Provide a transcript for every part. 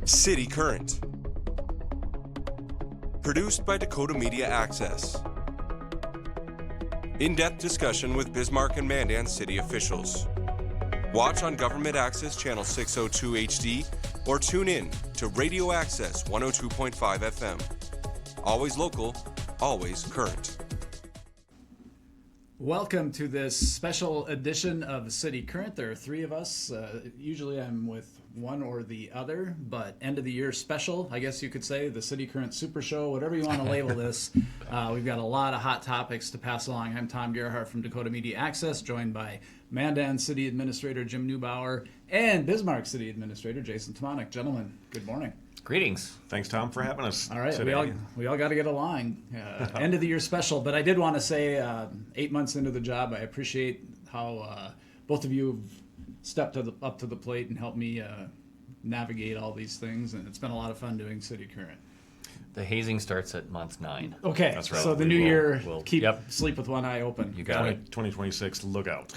City Current. Produced by Dakota Media Access. In-depth discussion with Bismarck and Mandan city officials. Watch on Government Access Channel 602 HD or tune in to Radio Access 102.5 FM. Always local, always current. Welcome to this special edition of City Current. There are three of us. Usually I'm with one or the other, but end of the year special, I guess you could say, the City Current Super Show, whatever you want to label this. We've got a lot of hot topics to pass along. I'm Tom Gerhardt from Dakota Media Access, joined by Mandan City Administrator Jim Neubauer and Bismarck City Administrator Jason Tomanek. Gentlemen, good morning. Greetings. Thanks, Tom, for having us. All right, today. we all got to get along. End of the year special, but I did want to say, 8 months into the job, I appreciate how both of you have stepped up to the plate and helped me navigate all these things, and it's been a lot of fun doing City Current. The hazing starts at month 9. Okay, That's right. So the new year, we'll sleep with one eye open. You got it. 2026, look out.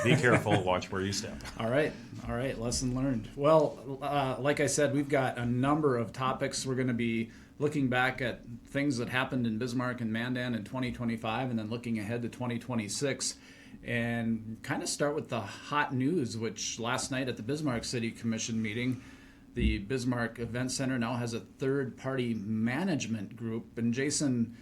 Be careful, watch where you step. All right, lesson learned. Well, like I said, we've got a number of topics. We're going to be looking back at things that happened in Bismarck and Mandan in 2025, and then looking ahead to 2026, and kind of start with the hot news, which last night at the Bismarck City Commission meeting, the Bismarck Event Center now has a third-party management group. And Jason,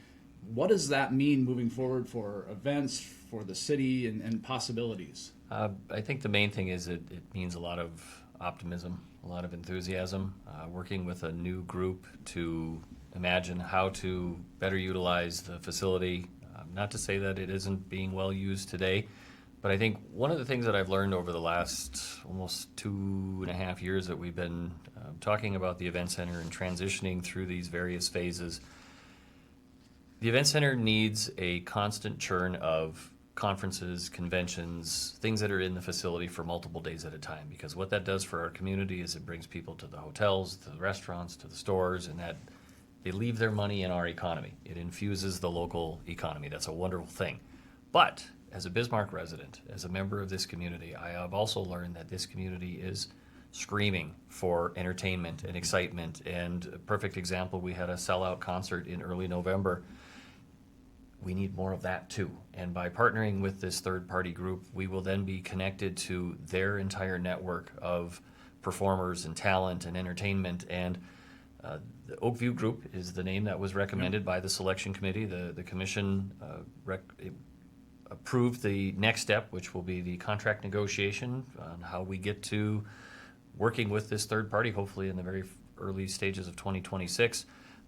what does that mean moving forward for events, for the city, and possibilities? I think the main thing is it means a lot of optimism, a lot of enthusiasm, working with a new group to imagine how to better utilize the facility. Not to say that it isn't being well used today, but I think one of the things that I've learned over the last almost 2.5 years that we've been talking about the Event Center and transitioning through these various phases, the Event Center needs a constant churn of conferences, conventions, things that are in the facility for multiple days at a time. Because what that does for our community is it brings people to the hotels, to the restaurants, to the stores, and that they leave their money in our economy. It infuses the local economy. That's a wonderful thing. But as a Bismarck resident, as a member of this community, I have also learned that this community is screaming for entertainment and excitement. And a perfect example, we had a sellout concert in early November. We need more of that too. And by partnering with this third-party group, we will then be connected to their entire network of performers and talent and entertainment. And the Oakview Group is the name that was recommended by the selection committee. The commission approved the next step, which will be the contract negotiation on how we get to working with this third party, hopefully in the very early stages of 2026.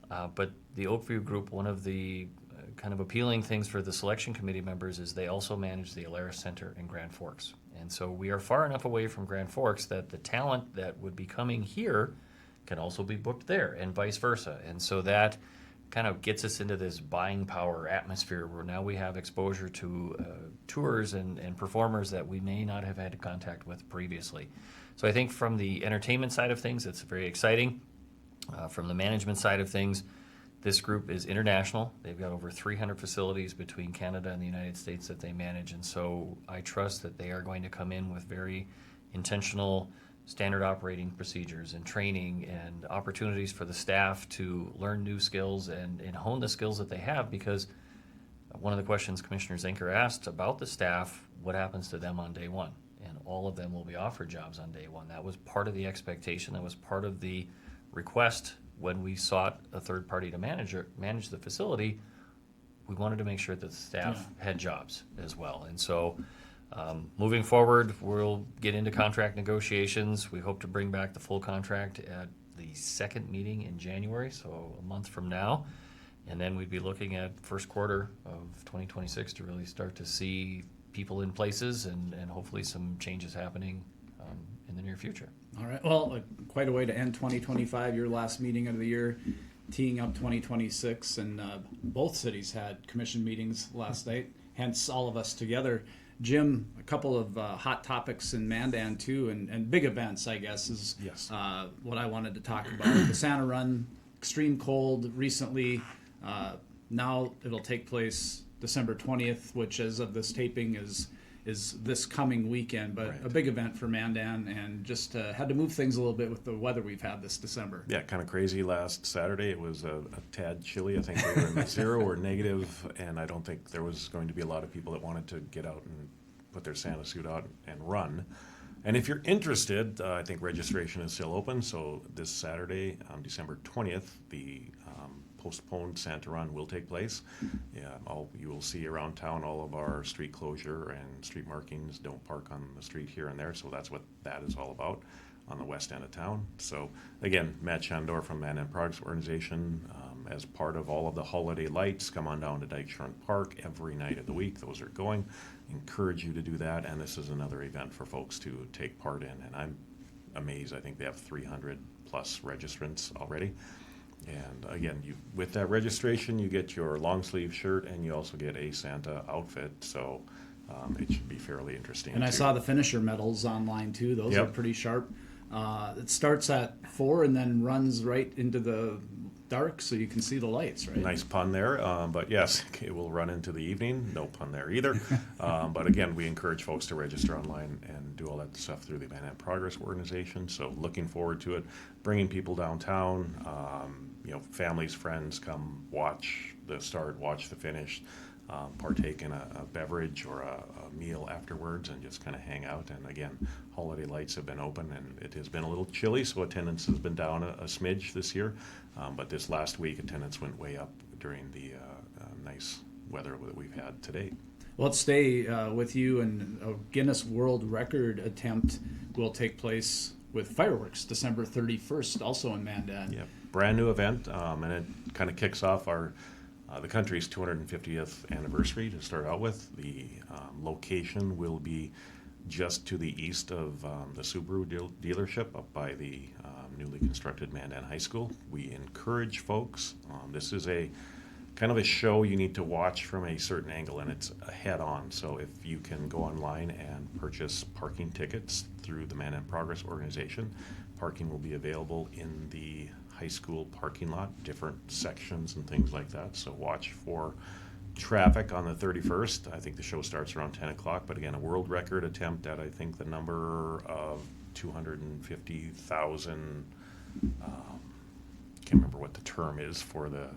But the Oakview Group, one of the kind of appealing things for the selection committee members is they also manage the Alaris Center in Grand Forks. And so we are far enough away from Grand Forks that the talent that would be coming here can also be booked there and vice versa. And so that kind of gets us into this buying power atmosphere where now we have exposure to tours and performers that we may not have had contact with previously. So I think from the entertainment side of things, it's very exciting. From the management side of things, this group is international. They've got over 300 facilities between Canada and the United States that they manage. And so I trust that they are going to come in with very intentional standard operating procedures and training and opportunities for the staff to learn new skills and hone the skills that they have, because one of the questions Commissioner Zinker asked about the staff, what happens to them on day one? And all of them will be offered jobs on day one. That was part of the expectation. That was part of the request when we sought a third party to manage the facility. We wanted to make sure that the staff had jobs as well. And so moving forward, we'll get into contract negotiations. We hope to bring back the full contract at the second meeting in January, so a month from now. And then we'd be looking at first quarter of 2026 to really start to see people in places and hopefully some changes happening in the near future. All right. Well, quite a way to end 2025, your last meeting of the year, teeing up 2026. And both cities had commission meetings last night, hence all of us together. Jim, a couple of hot topics in Mandan too, and big events, I guess, is what I wanted to talk about. The Santa Run, extreme cold recently. Now it'll take place December 20th, which as of this taping is is this coming weekend, but Right. a big event for Mandan, and just had to move things a little bit with the weather we've had this December. Yeah, kind of crazy last Saturday. It was a tad chilly. I think we were in the 0 or negative, and I don't think there was going to be a lot of people that wanted to get out and put their Santa suit out and run. And if you're interested, I think registration is still open. So this Saturday, December 20th, the postponed Santa Run will take place. Yeah, you will see around town all of our street closure and street markings. Don't park on the street here and there. So that's what that is all about on the west end of town. So again, Matt Chandor from Mandan and Bismarck organization, as part of all of the holiday lights, come on down to Dyke Shorn Park every night of the week. Those are going. Encourage you to do that, and this is another event for folks to take part in. And I'm amazed. I think they have 300 plus registrants already. And again, with that registration, you get your long sleeve shirt, and you also get a Santa outfit. So it should be fairly interesting. And I saw the finisher medals online too. Those are pretty sharp. It starts at 4 and then runs right into the dark, so you can see the lights, right? Nice pun there, but yes, it will run into the evening. No pun there either. But again, we encourage folks to register online and do all that stuff through the Mandan Progress organization. So looking forward to it, bringing people downtown. Families, friends, come watch the start, watch the finish, partake in a beverage or a meal afterwards, and just kind of hang out. And again, holiday lights have been open, and it has been a little chilly, so attendance has been down a smidge this year. But this last week, attendance went way up during the nice weather that we've had today. Well, let's stay with you, and a Guinness World Record attempt will take place with fireworks December 31st, also in Mandan. Yeah, brand new event, and it kind of kicks off the country's 250th anniversary to start out with. The location will be just to the east of the Subaru dealership up by the newly constructed Mandan High School. We encourage folks. This is a kind of a show you need to watch from a certain angle, and it's head-on. So if you can go online and purchase parking tickets through the Mandan Progress organization, parking will be available in the high school parking lot, different sections and things like that. So watch for traffic on the 31st. I think the show starts around 10 o'clock, but again, a world record attempt at, I think, the number of 250,000. Can't remember what the term is for the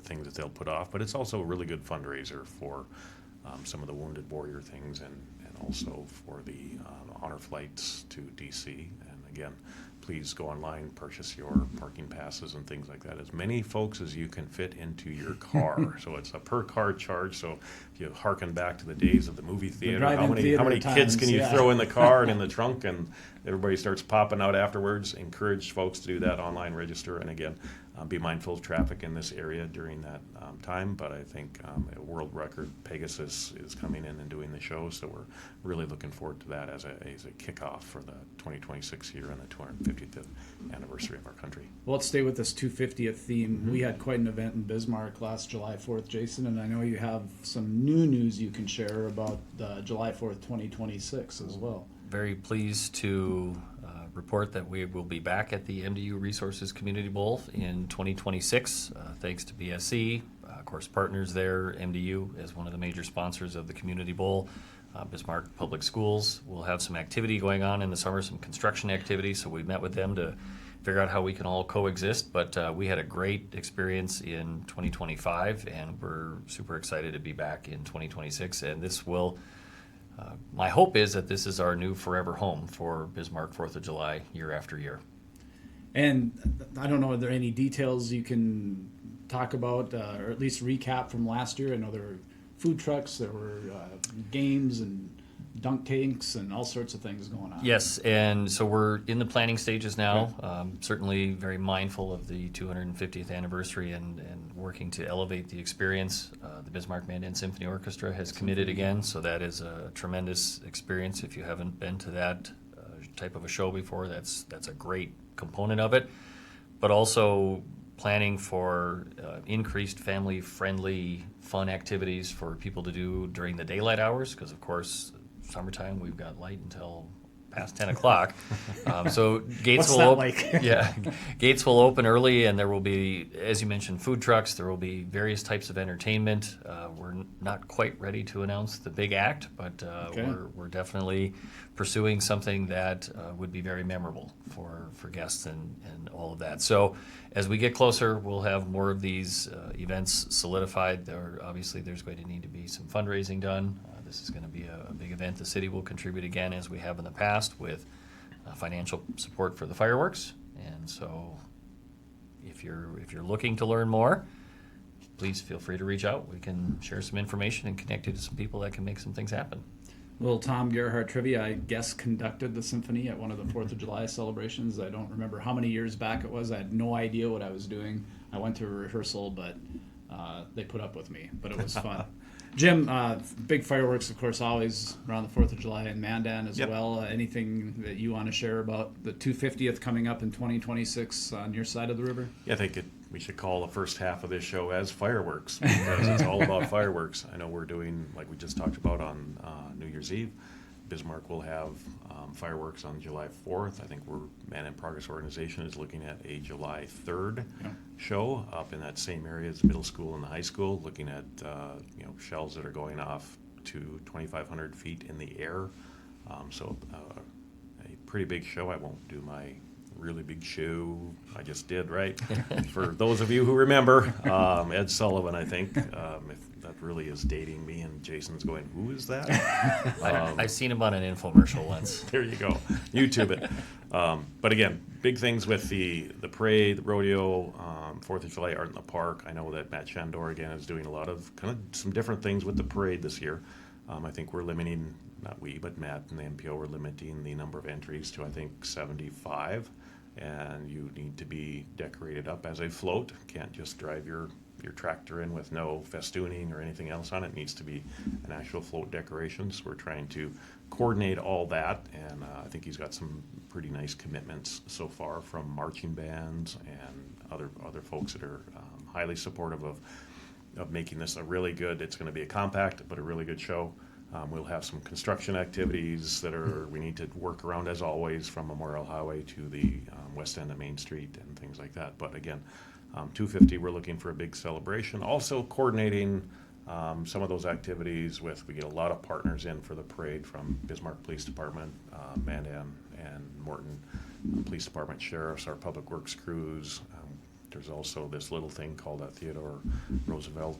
things that they'll put off, but it's also a really good fundraiser for some of the Wounded Warrior things, and also for the honor flights to DC. And again, please go online, purchase your parking passes and things like that. As many folks as you can fit into your car. So it's a per car charge. So if you harken back to the days of the movie theater, how many kids can you throw in the car and in the trunk, and everybody starts popping out afterwards? Encourage folks to do that online, register, and again, be mindful of traffic in this area during that time. But I think a world record, Pegasus, is coming in and doing the show, so we're really looking forward to that as a kickoff for the 2026 year and the 250th anniversary of our country. Well, let's stay with this 250th theme. Mm-hmm. We had quite an event in Bismarck last July 4th, Jason, and I know you have some new news you can share about July 4th, 2026 as well. Very pleased to report that we will be back at the MDU Resources Community Bowl in 2026, thanks to BSC, of course, partners there, MDU as one of the major sponsors of the Community Bowl. Bismarck Public Schools will have some activity going on in the summer, some construction activity, so we met with them to figure out how we can all coexist. But we had a great experience in 2025, and we're super excited to be back in 2026. And this will, my hope is that this is our new forever home for Bismarck 4th of July year after year. And I don't know, are there any details you can talk about, or at least recap from last year? I know there were food trucks, there were games and dunk tanks and all sorts of things going on. Yes, and so we're in the planning stages now. Certainly very mindful of the 250th anniversary and working to elevate the experience. The Bismarck Mandan Symphony Orchestra has committed again, so that is a tremendous experience. If you haven't been to that type of a show before, that's a great component of it. But also planning for increased family-friendly fun activities for people to do during the daylight hours, because of course summertime we've got light until past 10 o'clock. So gates What's will that open. like? Yeah, gates will open early, and there will be, as you mentioned, food trucks. There will be various types of entertainment. We're not quite ready to announce the big act, but Okay. we're definitely pursuing something that would be very memorable for guests and all of that. So as we get closer, we'll have more of these events solidified. Obviously, there's going to need to be some fundraising done. This is going to be a big event. The city will contribute again, as we have in the past, with financial support for the fireworks. And so if you're looking to learn more, please feel free to reach out. We can share some information and connect you to some people that can make some things happen. Little Tom Gerhardt trivia, I guess conducted the symphony at one of the 4th of July celebrations. I don't remember how many years back it was. I had no idea what I was doing. I went to a rehearsal, but they put up with me. But it was fun. Jim, big fireworks, of course, always around the 4th of July in Mandan as Yep. well. Anything that you want to share about the 250th coming up in 2026 on your side of the river? Yeah, I think we should call the first half of this show as fireworks because it's all about fireworks. I know we're doing, like we just talked about on New Year's Eve, Bismarck will have fireworks on July 4th. I think Man in Progress organization is looking at a July 3rd show up in that same area as the middle school and the high school, looking at shells that are going off to 2,500 feet in the air. So a pretty big show. I won't do my really big show I just did, right? For those of you who remember, Ed Sullivan, I think, if that really is dating me, and Jason's going, who is that? I've seen him on an infomercial once. There you go. YouTube it. But again, big things with the parade, the rodeo, 4th of July Art in the Park. I know that Matt Shandor, again, is doing a lot of kind of some different things with the parade this year. I think we're limiting, not we, but Matt and the MPO are limiting the number of entries to, I think, 75. And you need to be decorated up as a float. Can't just drive your tractor in with no festooning or anything else on it. It needs to be an actual float decoration. So we're trying to coordinate all that, and I think he's got some pretty nice commitments so far from marching bands and other folks that are highly supportive of making this a really good. It's going to be a compact but a really good show. We'll have some construction activities that we need to work around, as always, from Memorial Highway to the west end of Main Street and things like that. But again, 250, we're looking for a big celebration. Also coordinating some of those activities we get a lot of partners in for the parade from Bismarck Police Department, Mandan and Morton Police Department, sheriffs, our public works crews. There's also this little thing called a Theodore Roosevelt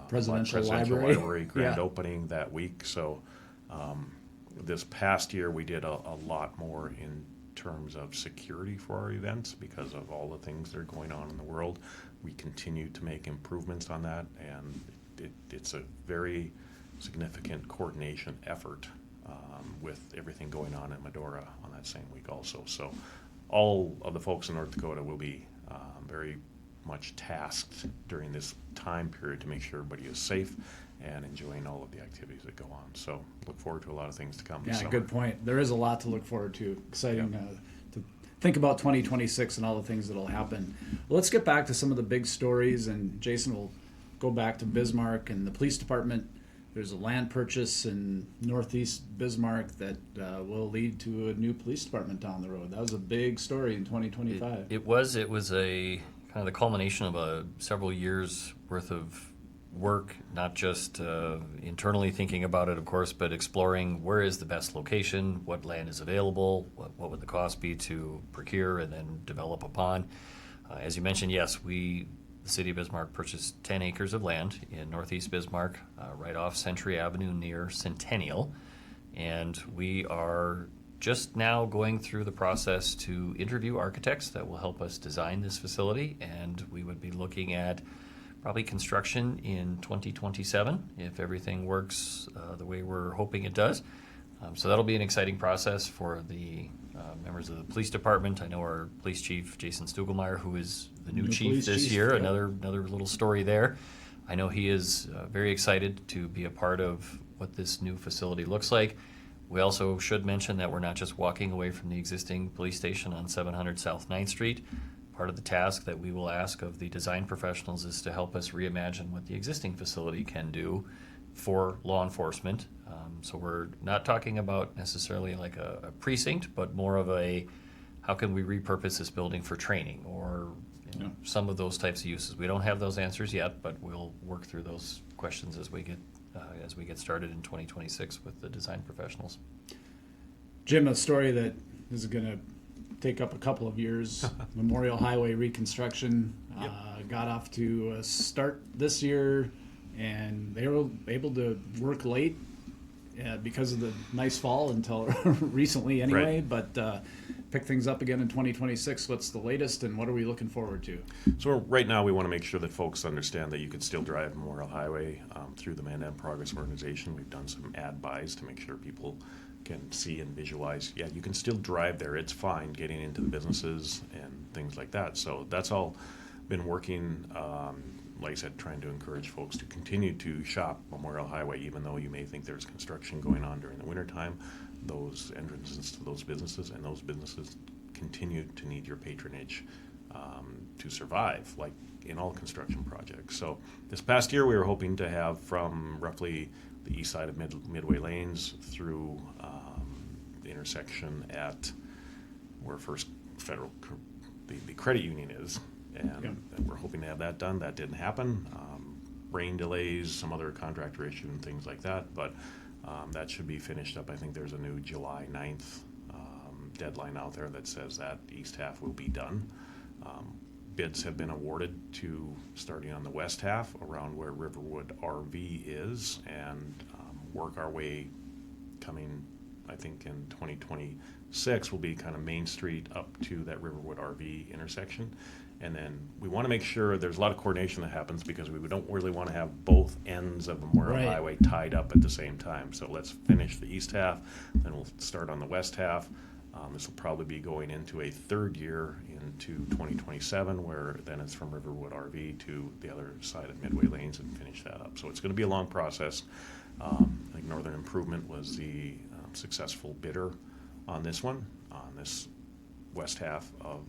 Presidential Library. grand Yeah. opening that week. So this past year we did a lot more in terms of security for our events because of all the things that are going on in the world. We continue to make improvements on that, and it's a very significant coordination effort with everything going on in Medora on that same week also. So all of the folks in North Dakota will be very much tasked during this time period to make sure everybody is safe and enjoying all of the activities that go on. So look forward to a lot of things to come this Yeah, summer. good point. There is a lot to look forward to. Exciting to think about 2026 and all the things that will happen. Well, let's get back to some of the big stories, and Jason will go back to Bismarck and the police department. There's a land purchase in northeast Bismarck that will lead to a new police department down the road. That was a big story in 2025. It was a kind of the culmination of several years worth of work, not just internally thinking about it, of course, but exploring where is the best location, what land is available, what would the cost be to procure and then develop upon. As you mentioned, yes, the city of Bismarck purchased 10 acres of land in northeast Bismarck, right off Century Avenue near Centennial, and we are just now going through the process to interview architects that will help us design this facility, and we would be looking at probably construction in 2027 if everything works the way we're hoping it does. So that'll be an exciting process for the members of the police department. I know our police chief, Jason Stugelmeyer, who is the new chief this year, yeah. another little story there. I know he is very excited to be a part of what this new facility looks like. We also should mention that we're not just walking away from the existing police station on 700 South 9th Street. Part of the task that we will ask of the design professionals is to help us reimagine what the existing facility can do for law enforcement. So we're not talking about necessarily like a precinct, but more of a, how can we repurpose this building for training or some of those types of uses. We don't have those answers yet, but we'll work through those questions as we get started in 2026 with the design professionals. Jim, a story that is going to take up a couple of years, Memorial Highway reconstruction got off to a start this year, and they were able to work late because of the nice fall until recently anyway, but pick things up again in 2026. What's the latest and what are we looking forward to? So right now we want to make sure that folks understand that you can still drive Memorial Highway through the Mandan Progress Organization. We've done some ad buys to make sure people can see and visualize, yeah, you can still drive there. It's fine getting into the businesses and things like that. So that's all been working. Like I said, trying to encourage folks to continue to shop Memorial Highway, even though you may think there's construction going on during the wintertime. Those entrances to those businesses and those businesses continue to need your patronage to survive, like in all construction projects. So this past year, we were hoping to have from roughly the east side of Midway Lanes through the intersection at where First Federal, the credit union is. And we're hoping to have that done. That didn't happen. Rain delays, some other contractor issue and things like that. But that should be finished up. I think there's a new July 9th deadline out there that says that east half will be done. Bids have been awarded to starting on the west half around where Riverwood RV is and work our way coming, I think in 2026 will be kind of Main Street up to that Riverwood RV intersection. And then we want to make sure there's a lot of coordination that happens because we don't really want to have both ends of Memorial Highway tied up at the same time. So let's finish the east half, then we'll start on the west half. This will probably be going into a third year into 2027, where then it's from Riverwood RV to the other side of Midway Lanes and finish that up. So it's going to be a long process. I think Northern Improvement was the successful bidder on this one, on this west half of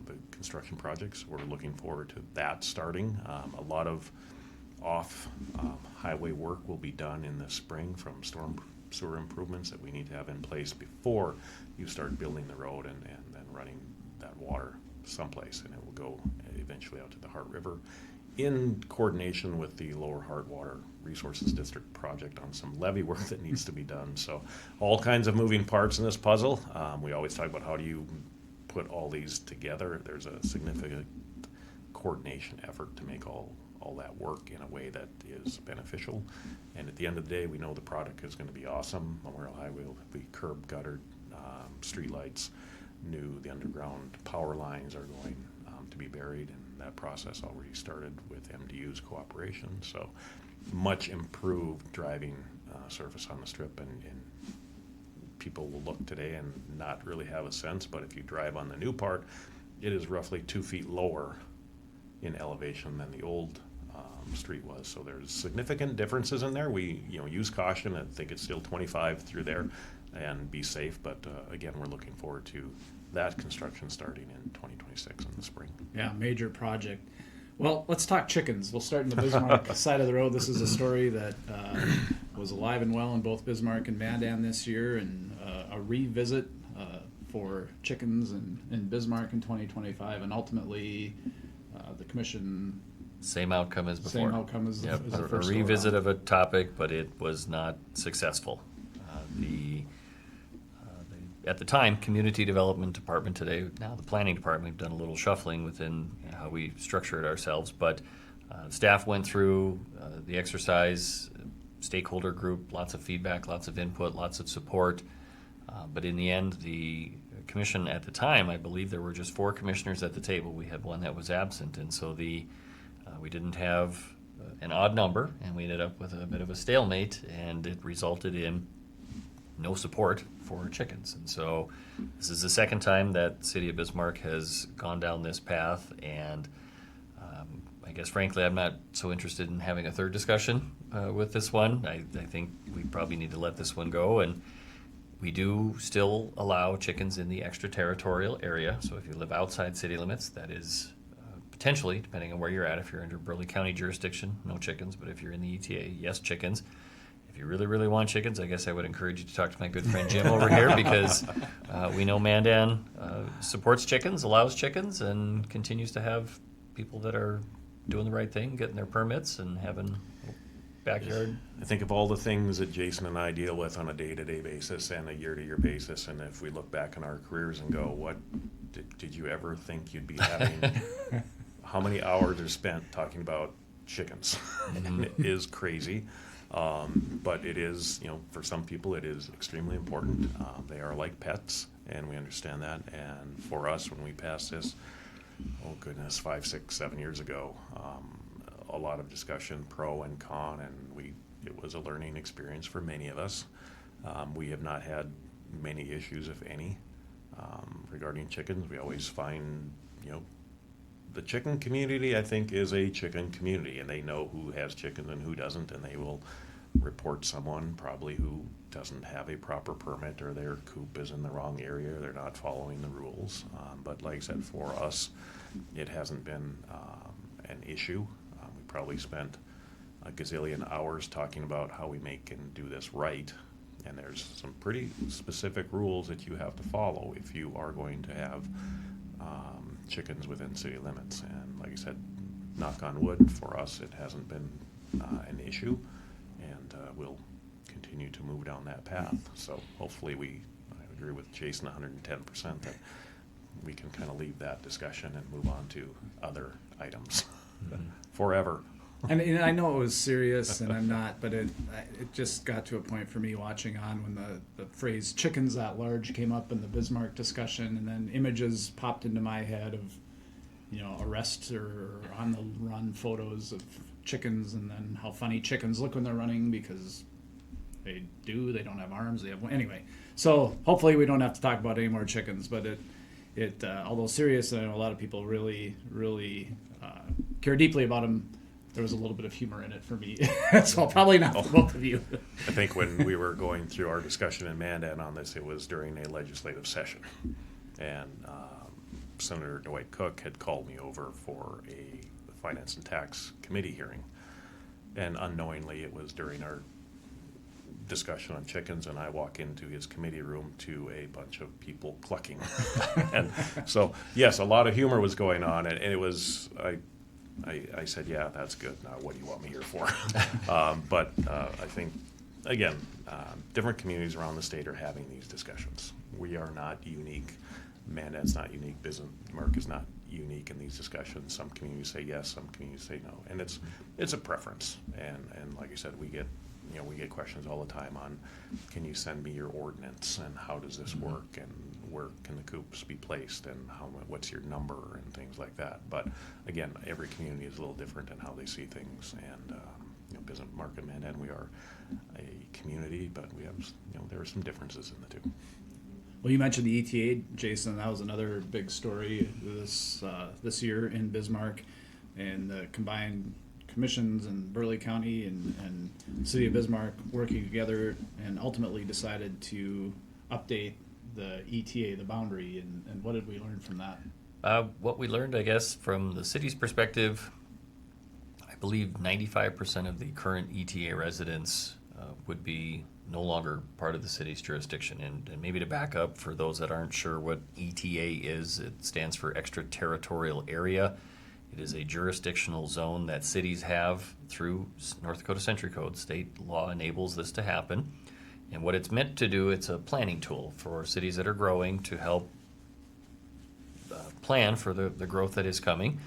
the construction projects. We're looking forward to that starting. A lot of off highway work will be done in the spring from storm sewer improvements that we need to have in place before you start building the road and then running that water someplace, and it will go eventually out to the Hart River in coordination with the Lower Hart Water Resources District project on some levee work that needs to be done. So all kinds of moving parts in this puzzle. We always talk about how do you put all these together. There's a significant coordination effort to make all that work in a way that is beneficial. And at the end of the day, we know the product is going to be awesome. Memorial Highway will be curb guttered, street lights, the underground power lines are going to be buried, and that process already started with MDU's cooperation. So much improved driving surface on the strip, and people will look today and not really have a sense, but if you drive on the new part, it is roughly 2 feet lower in elevation than the old street was. So there's significant differences in there. We use caution and think it's still 25 through there and be safe, but again, we're looking forward to that construction starting in 2026 in the spring. Yeah, major project. Well, let's talk chickens. We'll start in the Bismarck side of the road. This is a story that was alive and well in both Bismarck and Mandan this year, and a revisit for chickens in Bismarck in 2025, and ultimately the commission... Same outcome as before. Same outcome as the a first revisit of a topic, but it was not successful. At the time, Community Development Department, today, now the Planning Department, we've done a little shuffling within how we structure it ourselves, but staff went through the exercise, stakeholder group, lots of feedback, lots of input, lots of support, but in the end, the commission at the time, I believe there were just 4 commissioners at the table. We had one that was absent, and so we didn't have an odd number, and we ended up with a bit of a stalemate, and it resulted in no support for chickens. And so this is the second time that the City of Bismarck has gone down this path, and I guess frankly I'm not so interested in having a third discussion with this one. I think we probably need to let this one go, and we do still allow chickens in the extraterritorial area. So if you live outside city limits, that is potentially, depending on where you're at, if you're under Burleigh County jurisdiction, no chickens, but if you're in the ETA, yes, chickens. If you really, really want chickens, I guess I would encourage you to talk to my good friend Jim over here, because we know Mandan supports chickens, allows chickens, and continues to have people that are doing the right thing, getting their permits and having a backyard. I think of all the things that Jason and I deal with on a day-to-day basis and a year-to-year basis, and if we look back in our careers and go, what did you ever think you'd be having? How many hours are spent talking about chickens? And it is crazy. But it is, for some people, it is extremely important. They are like pets, and we understand that. And for us, when we passed this, oh goodness, 5, 6, 7 years ago, a lot of discussion, pro and con, and it was a learning experience for many of us. We have not had many issues, if any, regarding chickens. We always find, the chicken community, I think, is a chicken community, and they know who has chickens and who doesn't, and they will report someone probably who doesn't have a proper permit, or their coop is in the wrong area, or they're not following the rules. But like I said, for us, it hasn't been an issue. We probably spent a gazillion hours talking about how we make and do this right, and there's some pretty specific rules that you have to follow if you are going to have chickens within city limits. And like I said, knock on wood, for us it hasn't been an issue, and we'll continue to move down that path. So hopefully I agree with Jason 110% that we can kind of leave that discussion and move on to other items forever. And I know it was serious, and I'm not, but it just got to a point for me watching on when the phrase "chickens at large" came up in the Bismarck discussion, and then images popped into my head of, arrest or on the run photos of chickens, and then how funny chickens look when they're running, because they don't have arms, they have, anyway. So hopefully we don't have to talk about any more chickens, but it although serious, and I know a lot of people really, really care deeply about them. There was a little bit of humor in it for me. So probably not for both of you. I think when we were going through our discussion in Mandan on this, it was during a legislative session. And Senator Dwight Cook had called me over for a Finance and Tax Committee hearing. And unknowingly, it was during our discussion on chickens, and I walk into his committee room to a bunch of people clucking. And so, yes, a lot of humor was going on, and it was... I said, yeah, that's good. Now, what do you want me here for? But I think, again, different communities around the state are having these discussions. We are not unique. Mandan's not unique. Bismarck is not unique in these discussions. Some communities say yes, some communities say no, and it's a preference. And like I said, we get questions all the time on, can you send me your ordinance, and how does this work, and where can the coops be placed, and what's your number, and things like that. But again, every community is a little different in how they see things, and Bismarck and Mandan, we are a community, but we have there are some differences in the two. Well, you mentioned the ETA, Jason. That was another big story this year in Bismarck, and the combined commissions in Burleigh County and City of Bismarck working together, and ultimately decided to update the ETA, the boundary, and what did we learn from that? What we learned, I guess, from the city's perspective, I believe 95% of the current ETA residents would be no longer part of the city's jurisdiction. And maybe to back up, for those that aren't sure what ETA is, it stands for Extraterritorial Area. It is a jurisdictional zone that cities have through North Dakota Century Code. State law enables this to happen. And what it's meant to do, it's a planning tool for cities that are growing to help plan for the growth that is coming.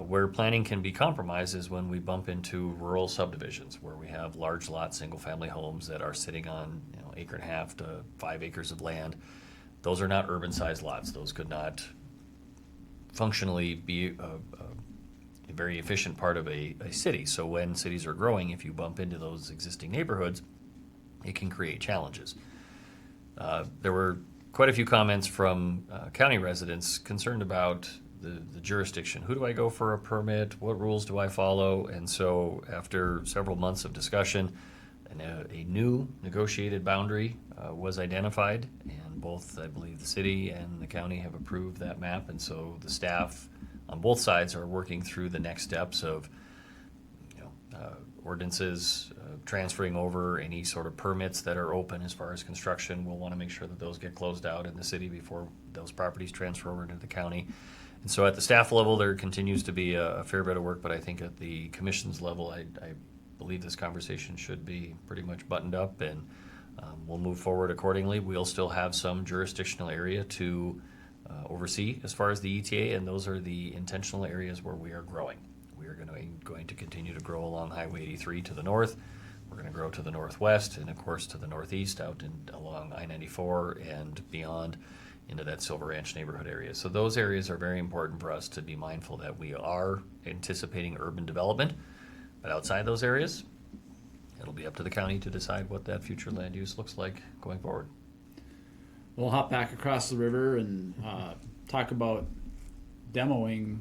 Where planning can be compromised is when we bump into rural subdivisions, where we have large lot single-family homes that are sitting on 1.5 to 5 acres of land. Those are not urban-sized lots. Those could not functionally be a very efficient part of a city. So when cities are growing, if you bump into those existing neighborhoods, it can create challenges. There were quite a few comments from county residents concerned about the jurisdiction. Who do I go for a permit? What rules do I follow? And so after several months of discussion, a new negotiated boundary was identified, and both, I believe, the city and the county have approved that map. And so the staff on both sides are working through the next steps of ordinances, transferring over any sort of permits that are open as far as construction. We'll want to make sure that those get closed out in the city before those properties transfer over to the county. And so at the staff level, there continues to be a fair bit of work, but I think at the commission's level, I believe this conversation should be pretty much buttoned up, and we'll move forward accordingly. We'll still have some jurisdictional area to oversee as far as the ETA, and those are the intentional areas where we are growing. We are going to continue to grow along Highway 83 to the north. We're going to grow to the northwest, and of course to the northeast out and along I-94 and beyond into that Silver Ranch neighborhood area. So those areas are very important for us to be mindful that we are anticipating urban development, but outside those areas, it'll be up to the county to decide what that future land use looks like going forward. We'll hop back across the river and talk about demoing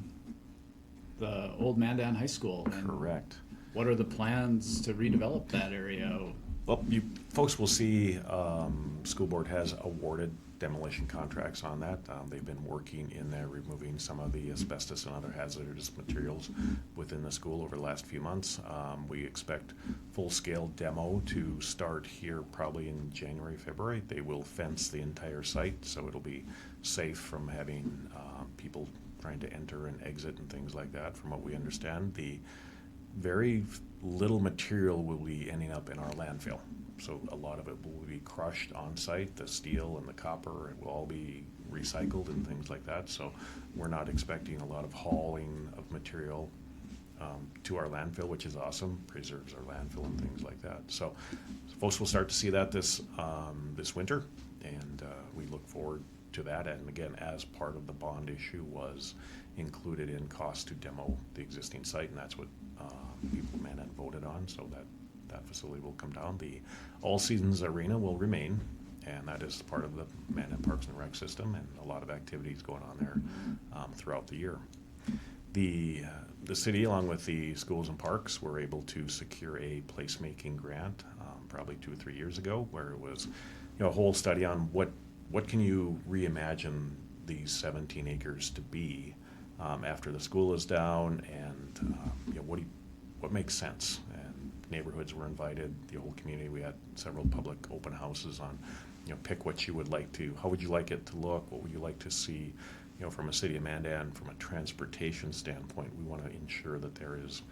the old Mandan High School. And Correct. what are the plans to redevelop that area? Well, you folks will see, school board has awarded demolition contracts on that. They've been working in there, removing some of the asbestos and other hazardous materials within the school over the last few months. We expect full-scale demo to start here probably in January, February. They will fence the entire site, so it'll be safe from having people trying to enter and exit and things like that, from what we understand. The very little material will be ending up in our landfill. So a lot of it will be crushed on site. The steel and the copper, it will all be recycled and things like that. So we're not expecting a lot of hauling of material to our landfill, which is awesome. Preserves our landfill and things like that. So folks will start to see that this winter, and we look forward to that. And again, as part of the bond issue, was included in cost to demo the existing site, and that's what people of Mandan voted on. So that facility will come down. The All Seasons Arena will remain, and that is part of the Mandan Parks and Rec system, and a lot of activities going on there throughout the year. The city, along with the schools and parks, were able to secure a placemaking grant probably 2 or 3 years ago, where it was a whole study on what can you reimagine these 17 acres to be after the school is down, and what makes sense. Neighborhoods were invited, the whole community. We had several public open houses on, pick what you would like to, how would you like it to look, what would you like to see, from a city of Mandan, from a transportation standpoint. We want to ensure that there is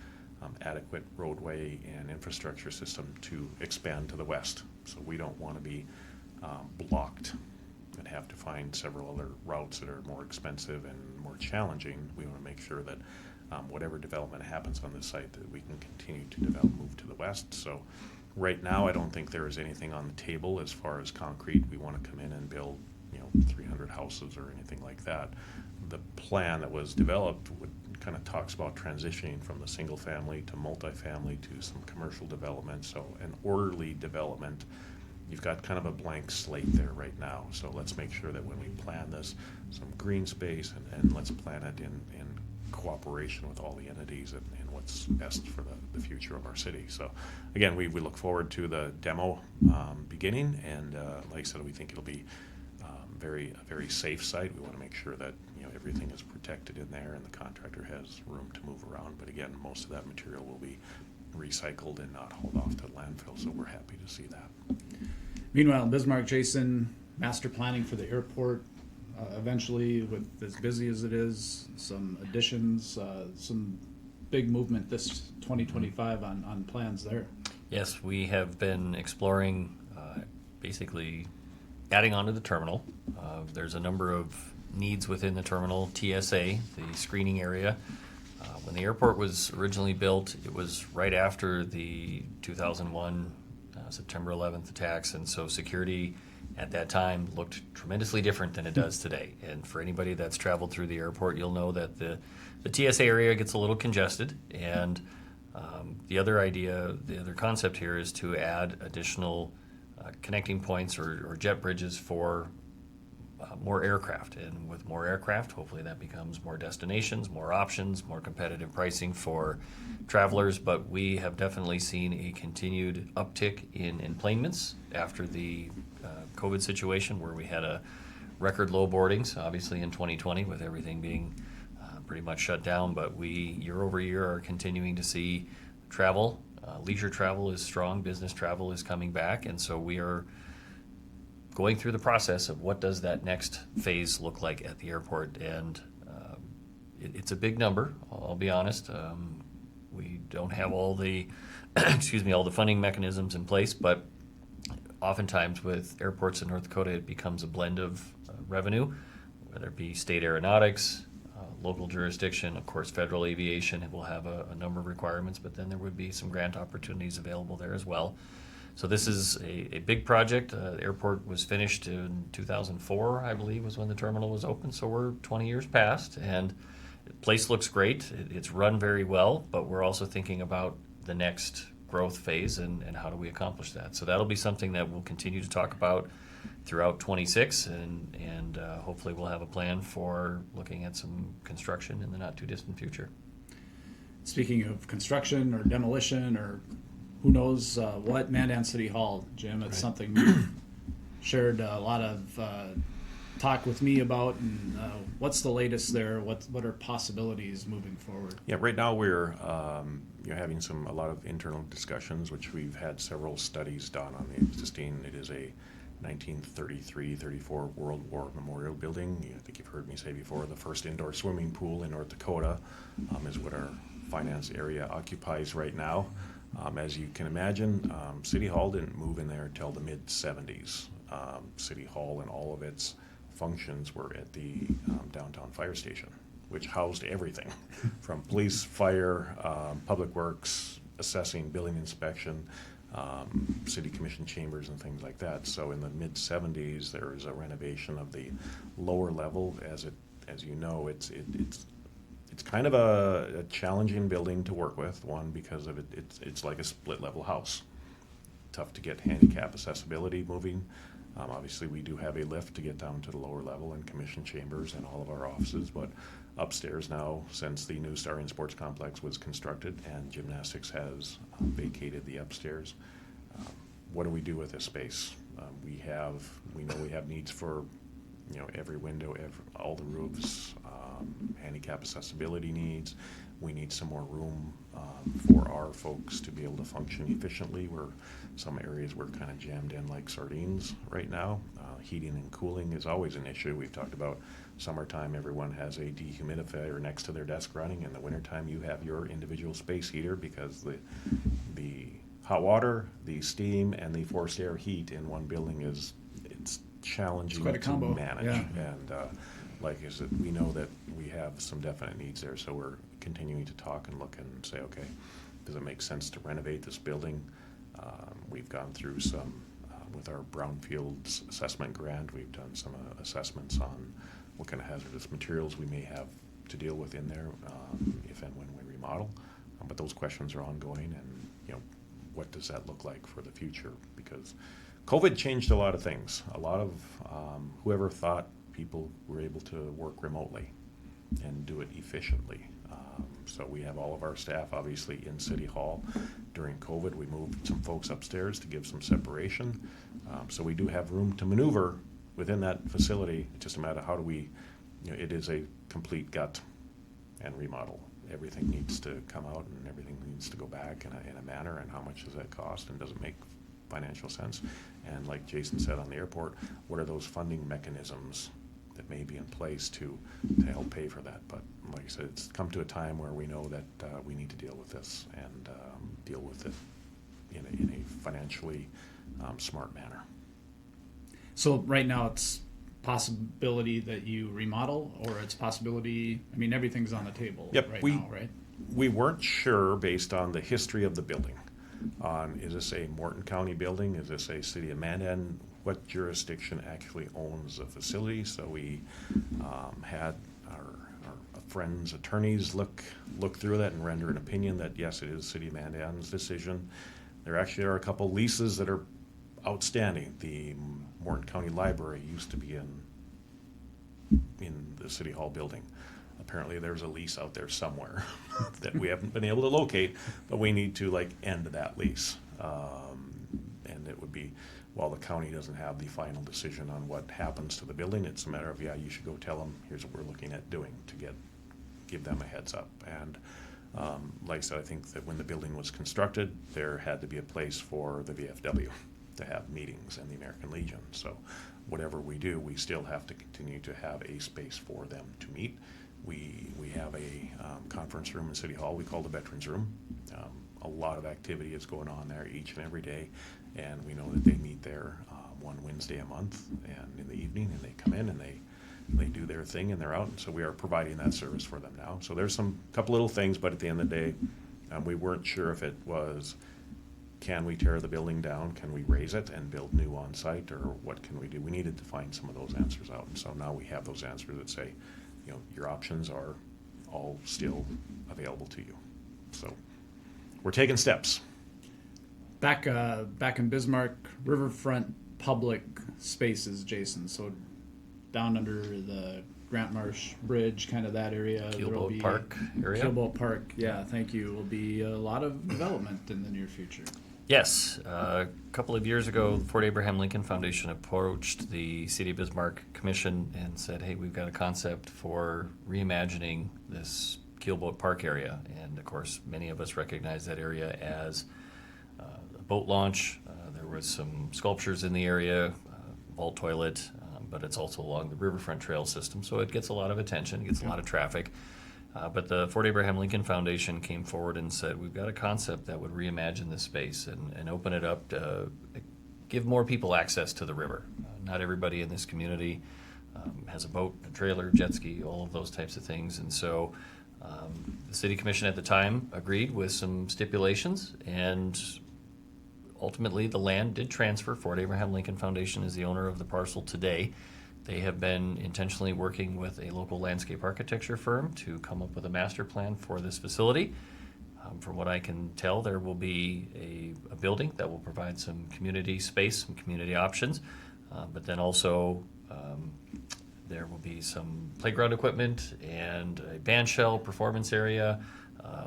adequate roadway and infrastructure system to expand to the west. So we don't want to be blocked and have to find several other routes that are more expensive and more challenging. We want to make sure that whatever development happens on this site, that we can continue to move to the west. So right now, I don't think there is anything on the table as far as concrete. We want to come in and build 300 houses or anything like that. The plan that was developed kind of talks about transitioning from the single family to multifamily to some commercial development. So an orderly development. You've got kind of a blank slate there right now. So let's make sure that when we plan this, some green space, and let's plan it in cooperation with all the entities and what's best for the future of our city. So again, we look forward to the demo beginning, and like I said, we think it'll be a very safe site. We want to make sure that everything is protected in there, and the contractor has room to move around. But again, most of that material will be recycled and not hauled off to landfill, so we're happy to see that. Meanwhile, in Bismarck, Jason, master planning for the airport. Eventually, with as busy as it is, some additions, some big movement this 2025 on plans there. Yes, we have been exploring basically adding on to the terminal. There's a number of needs within the terminal. TSA, the screening area. When the airport was originally built, it was right after the 2001 September 11th attacks, and so security at that time looked tremendously different than it does today. And for anybody that's traveled through the airport, you'll know that the TSA area gets a little congested. And the other concept here is to add additional connecting points or jet bridges for more aircraft. And with more aircraft, hopefully that becomes more destinations, more options, more competitive pricing for travelers. But we have definitely seen a continued uptick in enplanements after the COVID situation, where we had a record low boardings, obviously in 2020 with everything being pretty much shut down. But we, year over year, are continuing to see travel Leisure travel is strong, business travel is coming back, and so we are going through the process of what does that next phase look like at the airport. And it's a big number, I'll be honest. We don't have all the all the funding mechanisms in place, but oftentimes with airports in North Dakota, it becomes a blend of revenue, whether it be state aeronautics, local jurisdiction, of course, federal aviation. It will have a number of requirements, but then there would be some grant opportunities available there as well. So this is a big project. The airport was finished in 2004, I believe, was when the terminal was open. So we're 20 years past, and the place looks great. It's run very well, but we're also thinking about the next growth phase and how do we accomplish that. So that'll be something that we'll continue to talk about throughout 26, and hopefully we'll have a plan for looking at some construction in the not too distant future. Speaking of construction or demolition or who knows what, Mandan City Hall, Jim, it's something you've shared a lot of talk with me about, and what's the latest there? What are possibilities moving forward? Yeah, right now we're having a lot of internal discussions, which we've had several studies done on the existing. It is a 1933-34 World War Memorial Building. I think you've heard me say before, the first indoor swimming pool in North Dakota is what our finance area occupies right now. As you can imagine, City Hall didn't move in there until the mid-70s. City Hall and all of its functions were at the downtown fire station, which housed everything from police, fire, public works, assessing, building inspection, city commission chambers and things like that. So in the mid-70s, there was a renovation of the lower level. As you know, it's kind of a challenging building to work with. One, because of it's like a split level house. Tough to get handicap accessibility moving. Obviously, we do have a lift to get down to the lower level and commission chambers and all of our offices, but upstairs now, since the new Star Inn Sports Complex was constructed and gymnastics has vacated the upstairs, what do we do with this space? We know we have needs for every window, all the roofs, handicap accessibility needs. We need some more room for our folks to be able to function efficiently. Some areas we're kind of jammed in like sardines right now. Heating and cooling is always an issue. We've talked about summertime, everyone has a dehumidifier next to their desk running. In the wintertime, you have your individual space heater because the hot water, the steam, and the forced air heat in one building it's challenging to manage. Yeah. And like I said, we know that we have some definite needs there, so we're continuing to talk and look and say, okay, does it make sense to renovate this building? We've gone through some, with our Brownfields assessment grant, we've done some assessments on what kind of hazardous materials we may have to deal with in there if and when we remodel. But those questions are ongoing, and what does that look like for the future? Because COVID changed a lot of things. A lot of whoever thought people were able to work remotely and do it efficiently. So we have all of our staff obviously in City Hall. During COVID, we moved some folks upstairs to give some separation. So we do have room to maneuver within that facility. It's just a matter of how do we, it is a complete gut and remodel. Everything needs to come out and everything needs to go back in a manner, and how much does that cost, and does it make financial sense? And like Jason said on the airport, what are those funding mechanisms that may be in place to help pay for that? But like I said, it's come to a time where we know that we need to deal with this and deal with it in a financially smart manner. So right now it's possibility that you remodel, or it's possibility, everything's on the table now, right? We weren't sure based on the history of the building. Is this a Morton County building? Is this a City of Mandan? What jurisdiction actually owns the facility? So we had our friends' attorneys look through that and render an opinion that yes, it is City of Mandan's decision. There actually are a couple leases that are outstanding. The Morton County Library used to be in the City Hall building. Apparently there's a lease out there somewhere that we haven't been able to locate, but we need to end that lease. And it would be, while the county doesn't have the final decision on what happens to the building, it's a matter of, you should go tell them, here's what we're looking at doing, to give them a heads up. And Like I said, I think that when the building was constructed, there had to be a place for the VFW to have meetings and the American Legion. So whatever we do, we still have to continue to have a space for them to meet. We have a conference room in City Hall we call the Veterans Room. A lot of activity is going on there each and every day, and we know that they meet there one Wednesday a month and in the evening, and they come in and they do their thing and they're out. And so we are providing that service for them now. So there's some couple little things, but at the end of the day, we weren't sure if it was, can we tear the building down? Can we raise it and build new on site, or what can we do? We needed to find some of those answers out. And so now we have those answers that say, you know, your options are all still available to you. So we're taking steps. Back in Bismarck, riverfront public spaces, Jason. So down under the Grant Marsh Bridge, kind of that area. Keelboat Park area. Keelboat Park, yeah, thank you. Will be a lot of development in the near future. Yes. A couple of years ago, the Fort Abraham Lincoln Foundation approached the City of Bismarck Commission and said, hey, we've got a concept for reimagining this Keelboat Park area. And of course, many of us recognize that area as a boat launch. There was some sculptures in the area, vault toilet, but it's also along the riverfront trail system, so it gets a lot of attention, it gets a lot of traffic. But the Fort Abraham Lincoln Foundation came forward and said, we've got a concept that would reimagine this space and open it up to give more people access to the river. Not everybody in this community has a boat, a trailer, jet ski, all of those types of things. And so the City Commission at the time agreed with some stipulations, and ultimately the land did transfer. Fort Abraham Lincoln Foundation is the owner of the parcel today. They have been intentionally working with a local landscape architecture firm to come up with a master plan for this facility. From what I can tell, there will be a building that will provide some community space, some community options, but then also there will be some playground equipment and a band shell performance area,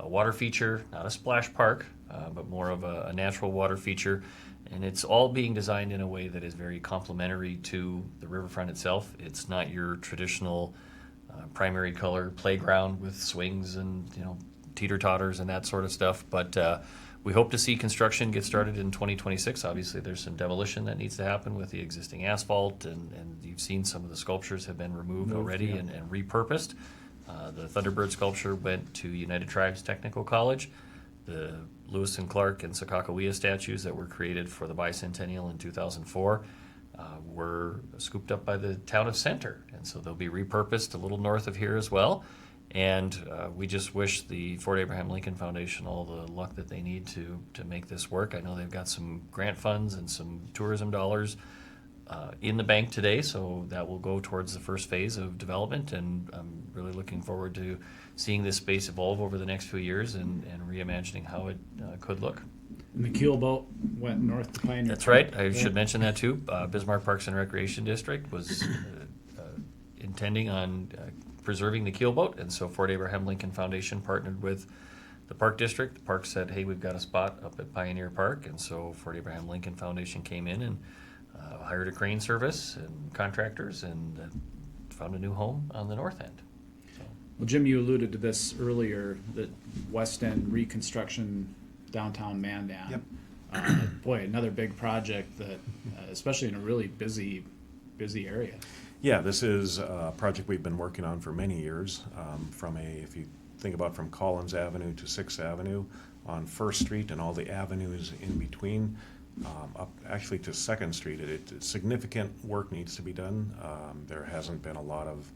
a water feature, not a splash park, but more of a natural water feature. And it's all being designed in a way that is very complementary to the riverfront itself. It's not your traditional primary color playground with swings and teeter-totters and that sort of stuff. But we hope to see construction get started in 2026. Obviously, there's some demolition that needs to happen with the existing asphalt, and you've seen some of the sculptures have been removed already and repurposed. The Thunderbird sculpture went to United Tribes Technical College. The Lewis and Clark and Sakakawea statues that were created for the bicentennial in 2004 were scooped up by the town of Center, and so they'll be repurposed a little north of here as well. And we just wish the Fort Abraham Lincoln Foundation all the luck that they need to make this work. I know they've got some grant funds and some tourism dollars in the bank today, so that will go towards the first phase of development, and I'm really looking forward to seeing this space evolve over the next few years and reimagining how it could look. And the keelboat went north to Pioneer That's Park. right. I should mention that too. Bismarck Parks and Recreation District was intending on preserving the keelboat, and so Fort Abraham Lincoln Foundation partnered with the Park District. The park said, hey, we've got a spot up at Pioneer Park, and so Fort Abraham Lincoln Foundation came in and hired a crane service and contractors and found a new home on the north end. So. Well, Jim, you alluded to this earlier, that West End reconstruction downtown Mandan. Yep. Boy, another big project that, especially in a really busy area. Yeah, this is a project we've been working on for many years. If you think about from Collins Avenue to 6th Avenue on 1st Street and all the avenues in between, up actually to 2nd Street, significant work needs to be done. There hasn't been a lot of,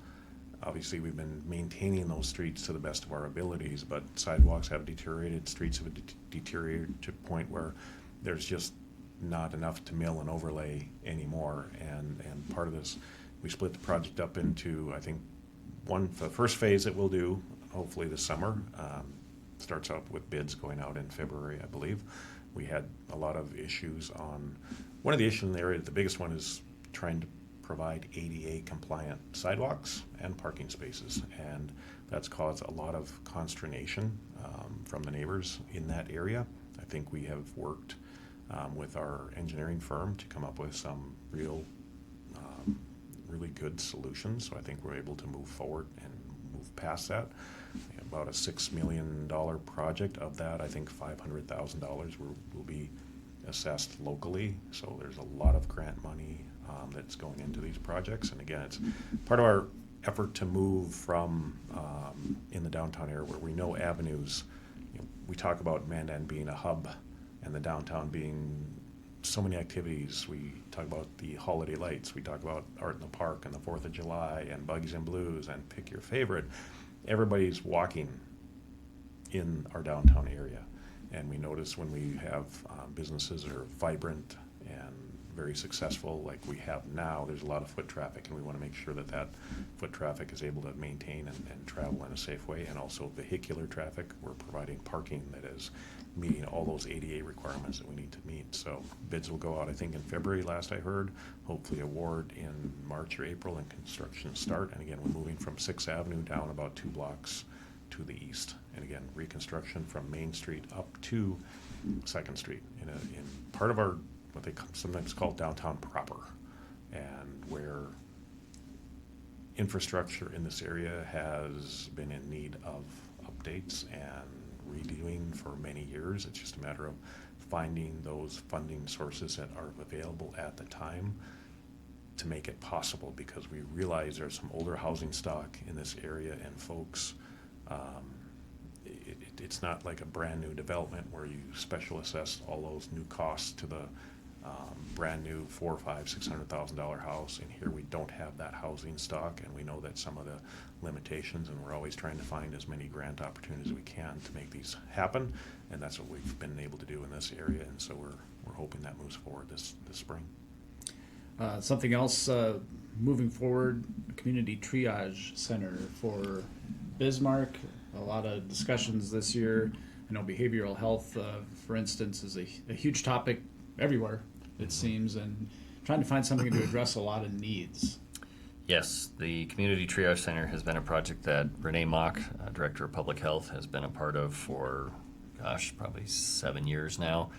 obviously we've been maintaining those streets to the best of our abilities, but sidewalks have deteriorated, streets have deteriorated to a point where there's just not enough to mill and overlay anymore. And part of this, we split the project up into, I think, the first phase that we'll do, hopefully this summer, starts out with bids going out in February, I believe. We had a lot of issues on, one of the issues in the area, the biggest one is trying to provide ADA compliant sidewalks and parking spaces. And that's caused a lot of consternation from the neighbors in that area. I think we have worked with our engineering firm to come up with some really good solutions. So I think we're able to move forward and move move past that. About a $6 million project. Of that, I think $500,000 will be assessed locally. So there's a lot of grant money that's going into these projects. And again, it's part of our effort to move from in the downtown area where we know avenues. We talk about Mandan being a hub and the downtown being so many activities. We talk about the holiday lights. We talk about Art in the Park and the 4th of July and Bugs and Blues and pick your favorite. Everybody's walking in our downtown area. And we notice when we have businesses that are vibrant and very successful like we have now, there's a lot of foot traffic, and we want to make sure that that foot traffic is able to maintain and travel in a safe way. And also vehicular traffic, we're providing parking that is meeting all those ADA requirements that we need to meet. So bids will go out, I think, in February, last I heard, hopefully award in March or April, and construction start. And again, we're moving from 6th Avenue down about 2 blocks to the east. And again, reconstruction from Main Street up to 2nd Street in part of our, what they sometimes call downtown proper, and where infrastructure in this area has been in need of updates and redoing for many years. It's just a matter of finding those funding sources that are available at the time to make it possible, because we realize there's some older housing stock in this area, and folks, it's not like a brand new development where you special assess all those new costs to the brand new $400,000, $500,000, $600,000 house. And here we don't have that housing stock, and we know that some of the limitations, and we're always trying to find as many grant opportunities as we can to make these happen. And that's what we've been able to do in this area, and so we're hoping that moves forward this spring. Something else moving forward, a community triage center for Bismarck. A lot of discussions this year. I know behavioral health, for instance, is a huge topic everywhere, it seems, and trying to find something to address a lot of needs. Yes, the Community Triage Center has been a project that Renee Mock, Director of Public Health, has been a part of for, probably 7 years now.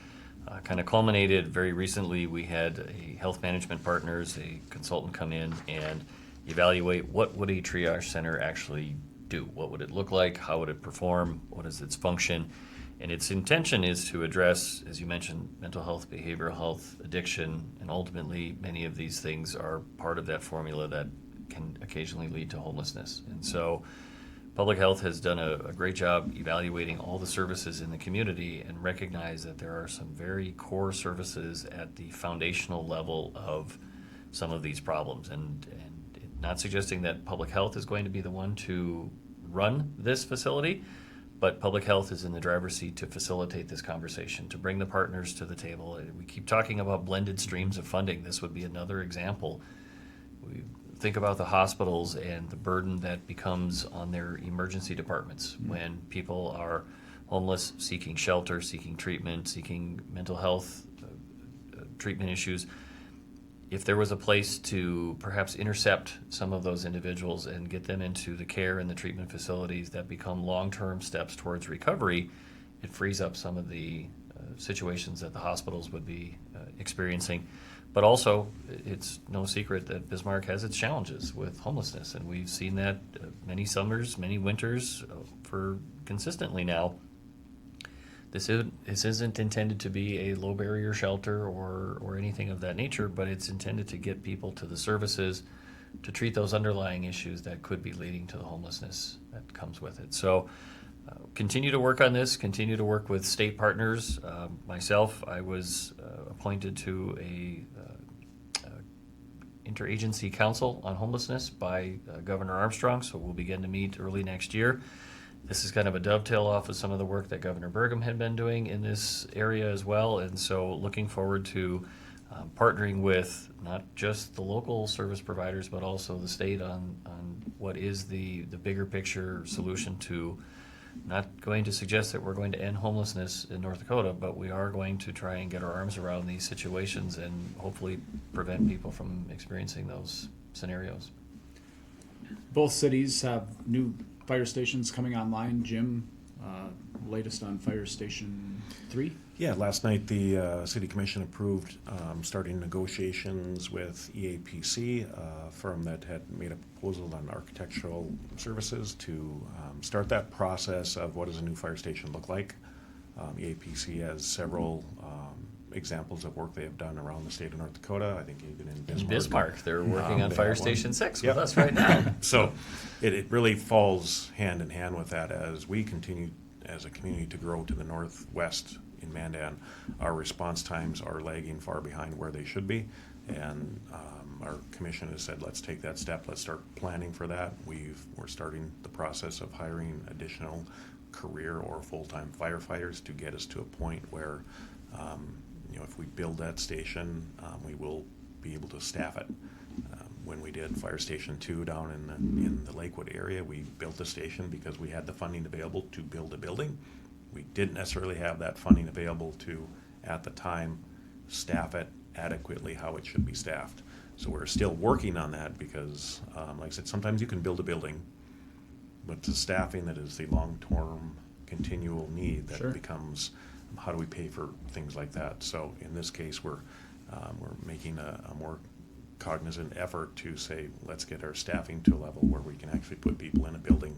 Kind of culminated very recently. We had a health management partners, a consultant come in and evaluate what would a triage center actually do. What would it look like? How would it perform? What is its function? And its intention is to address, as you mentioned, mental health, behavioral health, addiction, and ultimately many of these things are part of that formula that can occasionally lead to homelessness. And so Public Health has done a great job evaluating all the services in the community and recognize that there are some very core services at the foundational level of some of these problems. And not suggesting that Public Health is going to be the one to run this facility, but Public Health is in the driver's seat to facilitate this conversation, to bring the partners to the table. We keep talking about blended streams of funding. This would be another example. We think about the hospitals and the burden that becomes on their emergency departments when people are homeless, seeking shelter, seeking treatment, seeking mental health treatment issues. If there was a place to perhaps intercept some of those individuals and get them into the care and the treatment facilities that become long-term steps towards recovery, it frees up some of the situations that the hospitals would be experiencing. But also, it's no secret that Bismarck has its challenges with homelessness, and we've seen that many summers, many winters, for consistently now. This isn't intended to be a low barrier shelter or anything of that nature, but it's intended to get people to the services to treat those underlying issues that could be leading to the homelessness that comes with it. So continue to work on this, continue to work with state partners. Myself, I was appointed to a interagency council on homelessness by Governor Armstrong, so we'll begin to meet early next year. This is kind of a dovetail off of some of the work that Governor Burgum had been doing in this area as well, and so looking forward to partnering with not just the local service providers, but also the state on what is the bigger picture solution to, not going to suggest that we're going to end homelessness in North Dakota, but we are going to try and get our arms around these situations and hopefully prevent people from experiencing those scenarios. Both cities have new fire stations coming online. Jim, latest on Fire Station 3? Yeah, last night the City Commission approved starting negotiations with EAPC, a firm that had made a proposal on architectural services to start that process of what does a new fire station look like. EAPC has several examples of work they have done around the state of North Dakota. I think even in Bismarck. In Bismarck, they're working on they Fire have one. Station 6 Yep. with us right now. So it really falls hand in hand with that as we continue as a community to grow to the northwest in Mandan. Our response times are lagging far behind where they should be, and our commission has said, let's take that step. Let's start planning for that. We're starting the process of hiring additional career or full-time firefighters to get us to a point where if we build that station, we will be able to staff it. When we did Fire Station 2 down in the Lakewood area, we built the station because we had the funding available to build a building. We didn't necessarily have that funding available to, at the time, staff it adequately how it should be staffed. So we're still working on that because, like I said, sometimes you can build a building, but the staffing that is the long-term continual need that Sure. becomes, how do we pay for things like that? So in this case, we're making a more cognizant effort to say, let's get our staffing to a level where we can actually put people in a building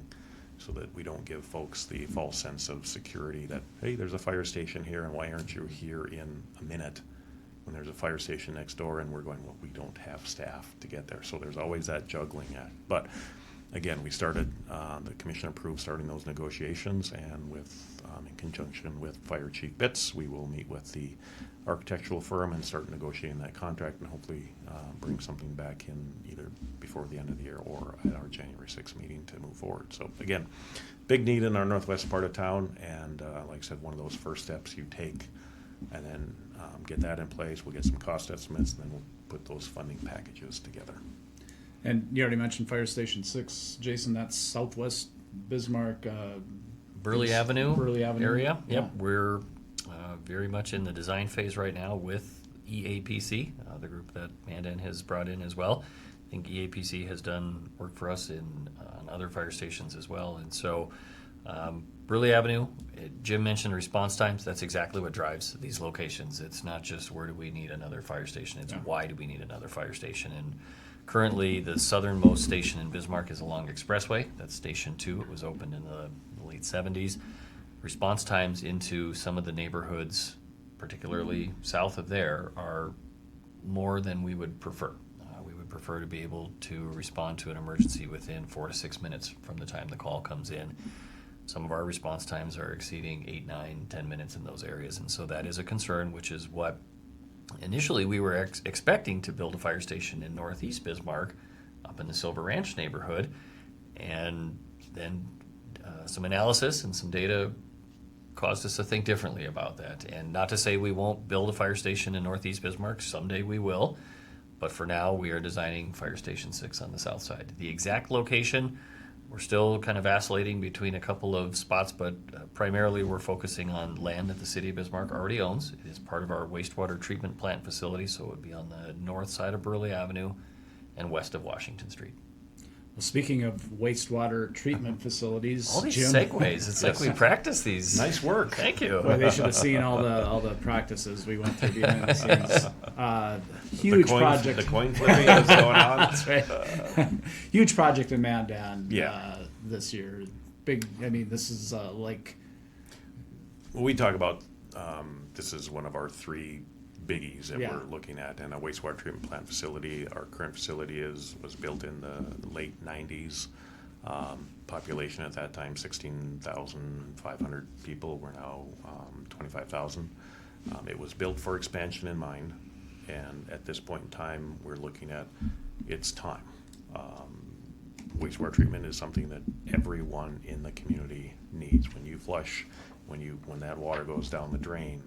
so that we don't give folks the false sense of security that, hey, there's a fire station here and why aren't you here in a minute when there's a fire station next door, and we're going, well, we don't have staff to get there. So there's always that juggling act. But again, we started, the commission approved starting those negotiations, and with, in conjunction with Fire Chief Bitts, we will meet with the architectural firm and start negotiating that contract and hopefully bring something back in either before the end of the year or at our January 6th meeting to move forward. So again, big need in our northwest part of town, and like I said, one of those first steps you take, and then get that in place. We'll get some cost estimates, and then we'll put those funding packages together. And you already mentioned Fire Station 6, Jason. That's southwest Bismarck. Burley Avenue, Burley Avenue area. yeah. Yep, we're very much in the design phase right now with EAPC, the group that Mandan has brought in as well. I think EAPC has done work for us on other fire stations as well. And so Burley Avenue, Jim mentioned response times. That's exactly what drives these locations. It's not just where do we need another fire station, it's why do we need another fire station. And currently the southernmost station in Bismarck is along Expressway. That's Station 2. It was opened in the late 70s. Response times into some of the neighborhoods, particularly south of there, are more than we would prefer. We would prefer to be able to respond to an emergency within 4 to 6 minutes from the time the call comes in. Some of our response times are exceeding 8, 9, 10 minutes in those areas, and so that is a concern, which is what initially we were expecting to build a fire station in northeast Bismarck up in the Silver Ranch neighborhood, and then some analysis and some data caused us to think differently about that. And not to say we won't build a fire station in northeast Bismarck, someday we will, but for now we are designing Fire Station 6 on the south side. The exact location, we're still kind of vacillating between a couple of spots, but primarily we're focusing on land that the city of Bismarck already owns. It is part of our wastewater treatment plant facility, so it would be on the north side of Burley Avenue and west of Washington Street. Well, speaking of wastewater treatment facilities, All these Jim, segues, it's like we practice these. Nice work. Thank you. Boy, they should have seen all the practices we went through behind the scenes. Huge project. The coin flipping is going on. That's right. Huge project in Mandan Yeah. this year. Big. I mean, this is like. Well, we talk about, this is one of our 3 biggies that Yeah. we're looking at, and a wastewater treatment plant facility. Our current facility was built in the late 90s. Population at that time, 16,500 people. We're now 25,000. It was built for expansion in mind, and at this point in time, we're looking at its time. Wastewater treatment is something that everyone in the community needs. When you flush, when that water goes down the drain,